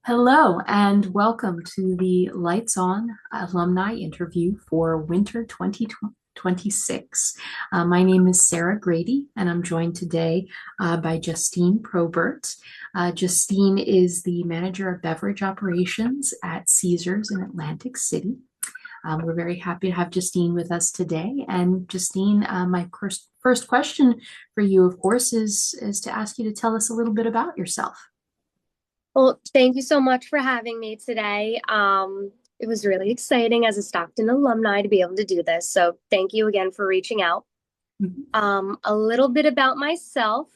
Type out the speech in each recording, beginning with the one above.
Hello and welcome to the Lights On alumni interview for winter 2026. My name is Sarah Grady and I'm joined today by Justine Probert. Justine is the manager of beverage operations at Caesars in Atlantic City. We're very happy to have Justine with us today. And Justine, my first question for you, of course, is to ask you to tell us a little bit about yourself. Well, thank you so much for having me today. It was really exciting as a Stockton alumni to be able to do this. So thank you again for reaching out. Mhm. A little bit about myself.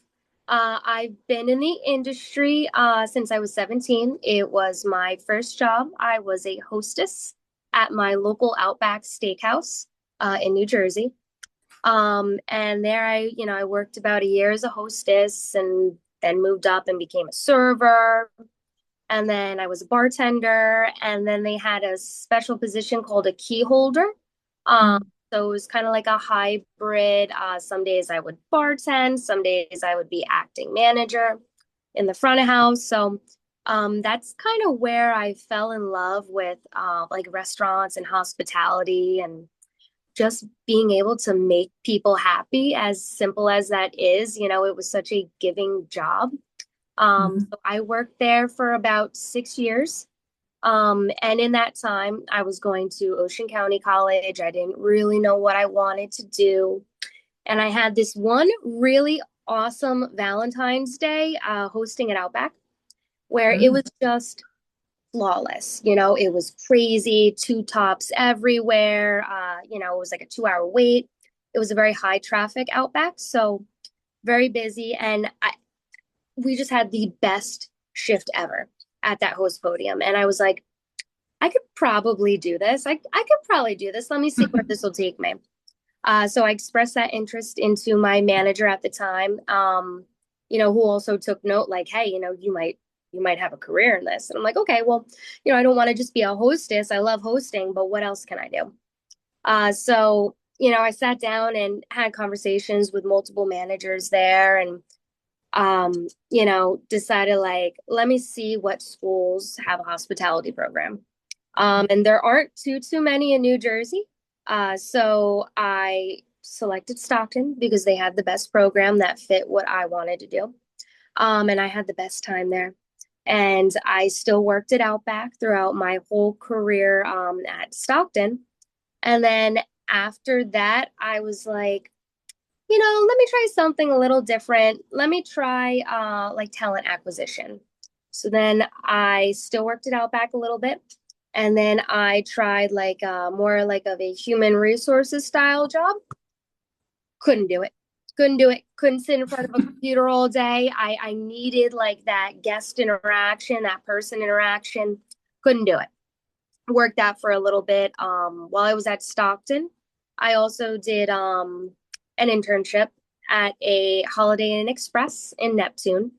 I've been in the industry since I was 17. It was my first job. I was a hostess at my local Outback Steakhouse in New Jersey. And there I worked about a year as a hostess and then moved up and became a server, and then I was a bartender, and then they had a special position called a key holder. Um, so it was kind of like a hybrid. Some days I would bartend, some days I would be acting manager in the front of house. So that's kind of where I fell in love with like restaurants and hospitality and just being able to make people happy, as simple as that is. It was such a giving job. Mhm. So I worked there for about 6 years. And in that time, I was going to Ocean County College. I didn't really know what I wanted to do. And I had this one really awesome Valentine's Day hosting at Outback, where it was Mhm. just flawless. It was crazy, two tops everywhere. It was like a 2 hour wait. It was a very high traffic Outback. So very busy. And we just had the best shift ever at that host podium. And I was like, I could probably do this. I could probably do this. Let me see where this will take me. So I expressed that interest into my manager at the time, who also took note, like, hey, you might have a career in this. And I'm like, okay, well, I don't want to just be a hostess. I love hosting, but what else can I do? So I sat down and had conversations with multiple managers there, and decided, like, let me see what schools have a hospitality program. And there aren't too many in New Jersey. So I selected Stockton because they had the best program that fit what I wanted to do. And I had the best time there. And I still worked at Outback throughout my whole career at Stockton. And then after that, I was like, let me try something a little different. Let me try like talent acquisition. So then I still worked it out back a little bit. And then I tried like more like of a human resources style job. Couldn't do it. Couldn't do it. Couldn't sit in front of a computer all day. I needed like that guest interaction, that person interaction. Couldn't do it. Worked that for a little bit. While I was at Stockton, I also did an internship at a Holiday Inn Express in Neptune.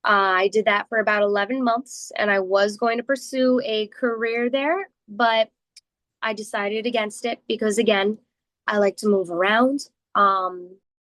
I did that for about 11 months, and I was going to pursue a career there, but I decided against it because, again, I like to move around.